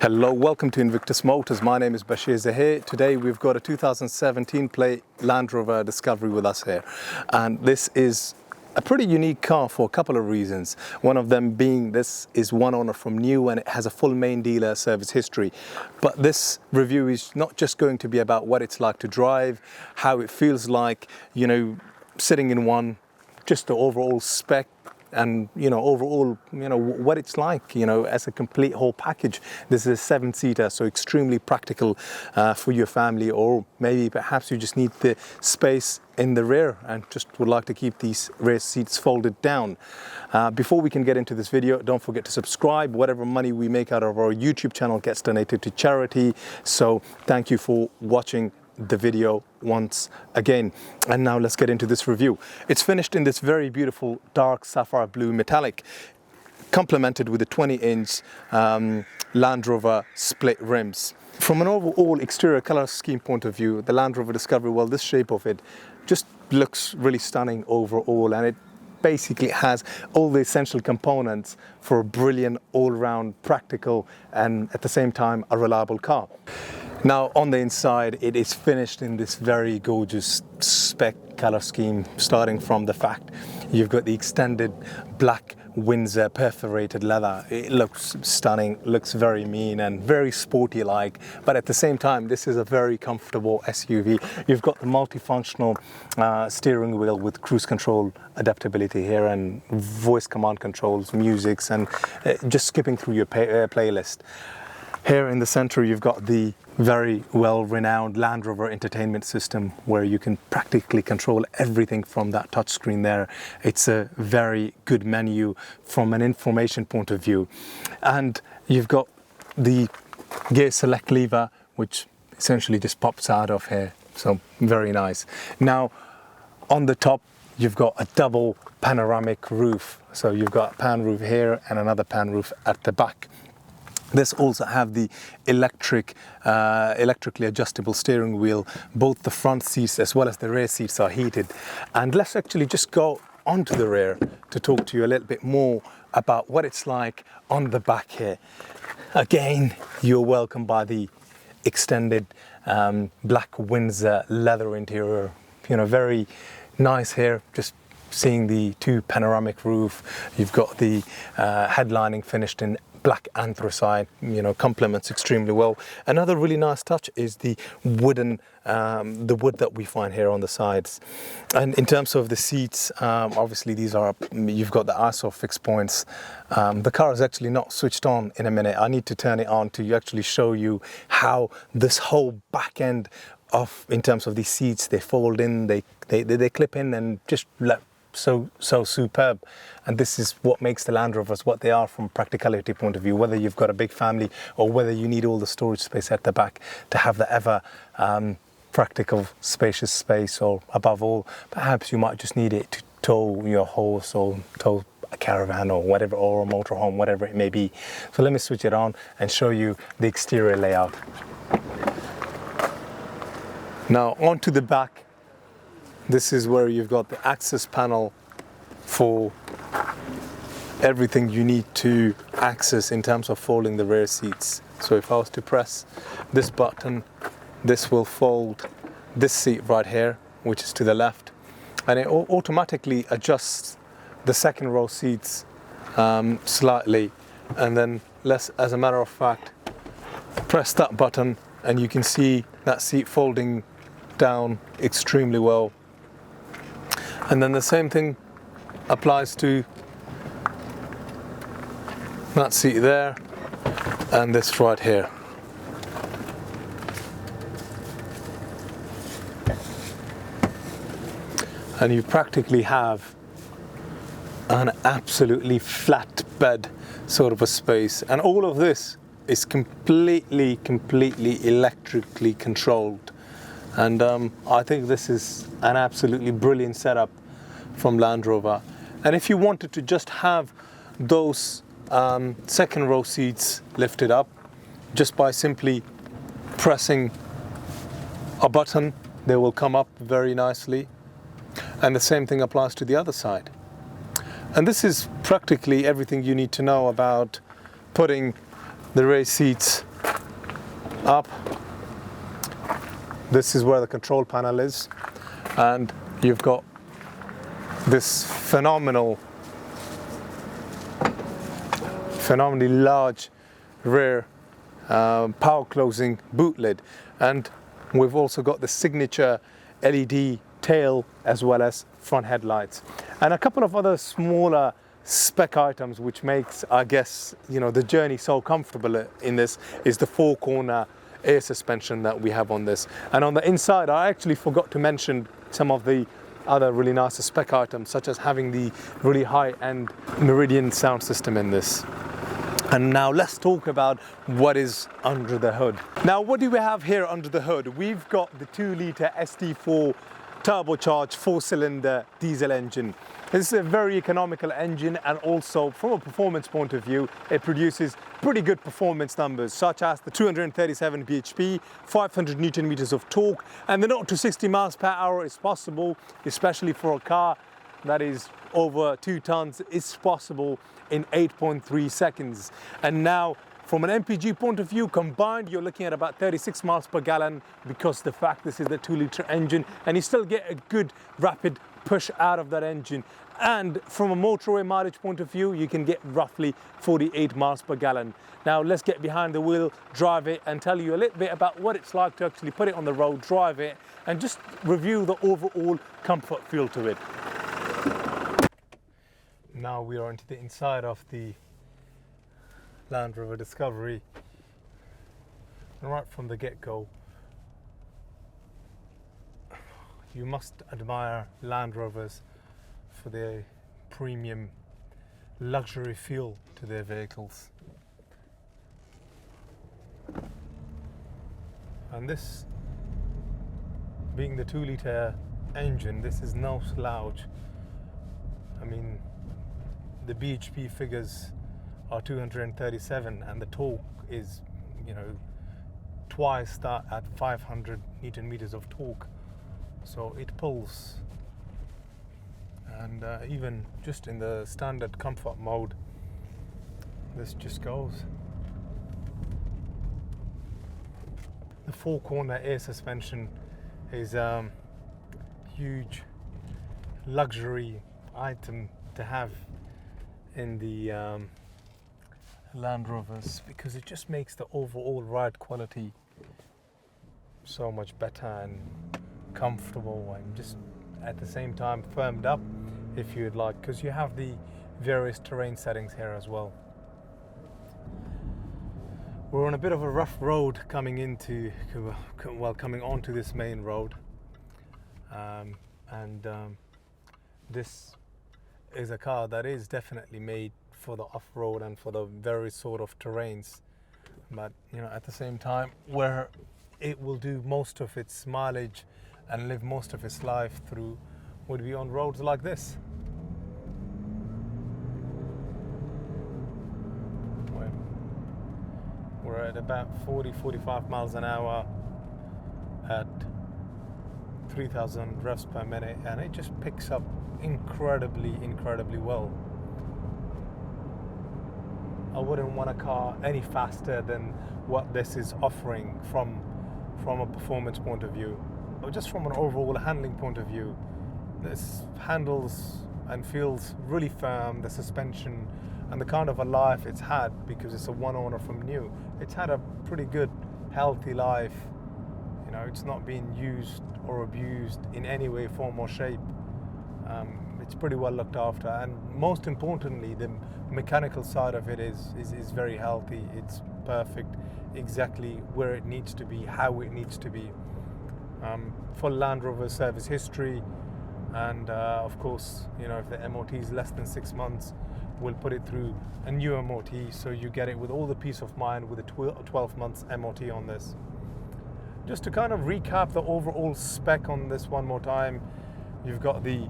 Hello, welcome to Invictus Motors. My name is Basheer Zaheer. Today we've got a 2017 plate Land Rover Discovery with us here. And this is a pretty unique car for a couple of reasons. One of them being this is one owner from new and it has a full main dealer service history. But this review is not just going to be about what it's like to drive, how it feels like, sitting in one, just the overall spec, and overall what it's like as a complete whole package. This is a 7-seater, so extremely practical for your family, or maybe perhaps you just need the space in the rear and just would like to keep these rear seats folded down. Before we can get into this video, don't forget to subscribe. Whatever money we make out of our YouTube channel gets donated to charity, so thank you for watching the video once again. And now let's get into this review. It's finished in this very beautiful dark sapphire blue metallic, complemented with a 20-inch Land Rover split rims. From an overall exterior color scheme point of view, the Land Rover Discovery, well, this shape of it just looks really stunning overall, and it basically has all the essential components for a brilliant, all-round, practical, and at the same time a reliable car. Now on the inside, it is finished in this very gorgeous spec color scheme, starting from the fact you've got the extended black Windsor perforated leather. It looks stunning, looks very mean and very sporty like, but at the same time this is a very comfortable SUV. You've got the multifunctional steering wheel with cruise control adaptability here and voice command controls, musics, and just skipping through your playlist. Here in the center you've got the very well-renowned Land Rover entertainment system, where you can practically control everything from that touchscreen there. It's a very good menu from an information point of view. And you've got the gear select lever, which essentially just pops out of here, so very nice. Now on the top you've got a double panoramic roof, so you've got a pan roof here and another pan roof at the back. This also have the electrically adjustable steering wheel. Both the front seats as well as the rear seats are heated. And let's actually just go onto the rear to talk to you a little bit more about what it's like on the back here. Again, you're welcomed by the extended black Windsor leather interior. Very nice here. Just seeing the two panoramic roof. You've got the headlining finished in black anthracite, complements extremely well. Another really nice touch is the wood that we find here on the sides. And in terms of the seats, obviously you've got the ISO fixed points. The car is actually not switched on in a minute. I need to turn it on to actually show you how this whole back end in terms of these seats, they fold in, they clip in, and just so superb. And this is what makes the Land Rovers what they are from a practicality point of view, whether you've got a big family or whether you need all the storage space at the back to have the ever practical spacious space, or above all perhaps you might just need it to tow your horse or tow a caravan or whatever, or a motorhome, whatever it may be. So let me switch it on and show you the exterior layout. Now onto the back. This is where you've got the access panel for everything you need to access in terms of folding the rear seats. So if I was to press this button, this will fold this seat right here, which is to the left, and it automatically adjusts the second row seats slightly. And then as a matter of fact, press that button and you can see that seat folding down extremely well. And then the same thing applies to that seat there and this right here. And you practically have an absolutely flat bed sort of a space. And all of this is completely electrically controlled. And I think this is an absolutely brilliant setup from Land Rover. And if you wanted to just have those second row seats lifted up, just by simply pressing a button, they will come up very nicely. And the same thing applies to the other side. And this is practically everything you need to know about putting the rear seats up. This is where the control panel is, and you've got this phenomenally large rear power closing boot lid, and we've also got the signature LED tail as well as front headlights, and a couple of other smaller spec items which makes, I guess, the journey so comfortable in this is the 4-corner air suspension that we have on this. And on the inside, I actually forgot to mention some of the other really nice spec items, such as having the really high-end Meridian sound system in this. And now let's talk about what is under the hood. Now, what do we have here under the hood? We've got the 2-litre SD4 turbocharged 4-cylinder diesel engine. This is a very economical engine, and also from a performance point of view, it produces pretty good performance numbers, such as the 237 bhp, 500 Newton meters of torque, and the 0 to 60 miles per hour is possible, especially for a car that is over 2 tons, is possible in 8.3 seconds. And now, from an MPG point of view, combined, you're looking at about 36 miles per gallon, because the fact this is the 2-litre engine, and you still get a good rapid push out of that engine. And from a motorway mileage point of view, you can get roughly 48 miles per gallon. Now let's get behind the wheel, drive it, and tell you a little bit about what it's like to actually put it on the road, drive it, and just review the overall comfort feel to it. Now we are into the inside of the Land Rover Discovery, and right from the get-go, you must admire Land Rovers for their premium luxury feel to their vehicles. And this being the 2-litre engine, this is no slouch. I mean, the bhp figures are 237, and the torque is, twice that at 500 Newton meters of torque. So it pulls, and even just in the standard comfort mode, this just goes. The 4-corner air suspension is a huge luxury item to have in the Land Rovers, because it just makes the overall ride quality so much better and comfortable, and just at the same time firmed up if you'd like, because you have the various terrain settings here as well. We're on a bit of a rough road coming onto this main road, this is a car that is definitely made for the off-road and for the very sort of terrains, but at the same time, where it will do most of its mileage and live most of its life through would be on roads like this. We're at about 40-45 miles an hour at 3,000 revs per minute, and it just picks up incredibly well. I wouldn't want a car any faster than what this is offering from a performance point of view, or just from an overall handling point of view. This handles and feels really firm. The suspension and the kind of a life it's had, because it's a one owner from new, it's had a pretty good healthy life. It's not being used or abused in any way, form or shape. It's pretty well looked after, and most importantly, the mechanical side of it is very healthy. It's perfect, exactly where it needs to be, how it needs to be. Full Land Rover service history, and of course, if the MOT is less than 6 months, we'll put it through a new MOT, so you get it with all the peace of mind with a 12 months MOT on this. Just to kind of recap the overall spec on this one more time, you've got the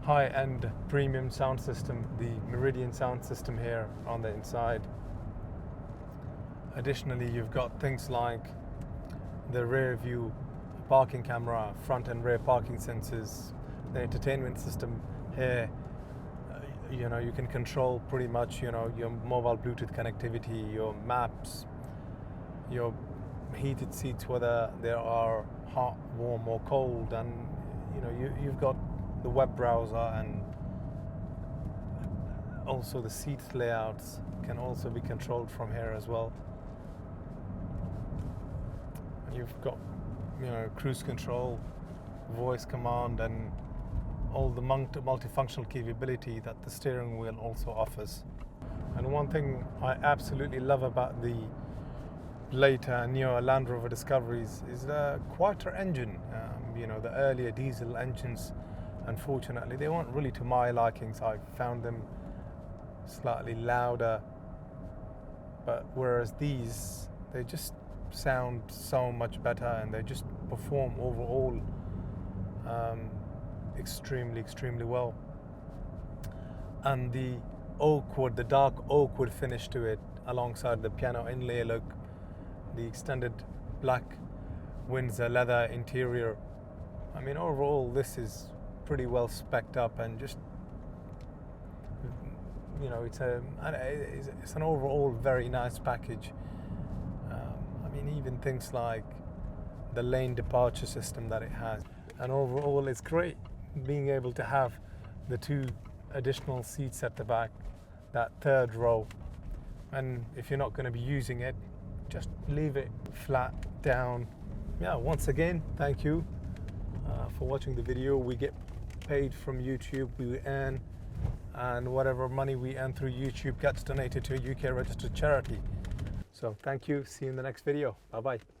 high-end premium sound system, the Meridian sound system here on the inside. Additionally, you've got things like the rear view parking camera, front and rear parking sensors, the entertainment system here. You can control pretty much, your mobile Bluetooth connectivity, your maps, your heated seats, whether they are hot, warm or cold, and you've got the web browser, and also the seat layouts can also be controlled from here as well. You've got cruise control, voice command, and all the multifunctional capability that the steering wheel also offers. And one thing I absolutely love about the later and newer Land Rover Discoveries is the quieter engine. The earlier diesel engines, unfortunately, they weren't really to my likings. I found them slightly louder, but whereas these, they just sound so much better, and they just perform overall extremely well. And the dark oak wood finish to it, alongside the piano inlay look, the extended black Windsor leather interior. I mean, overall this is pretty well specced up, and just it's an overall very nice package. I mean, even things like the lane departure system that it has, and overall it's great being able to have the 2 additional seats at the back, that third row. And if you're not going to be using it, just leave it flat down. Once again, thank you for watching the video. We get paid from YouTube, we earn, and whatever money we earn through YouTube gets donated to a UK registered charity. So thank you, see you in the next video. Bye bye.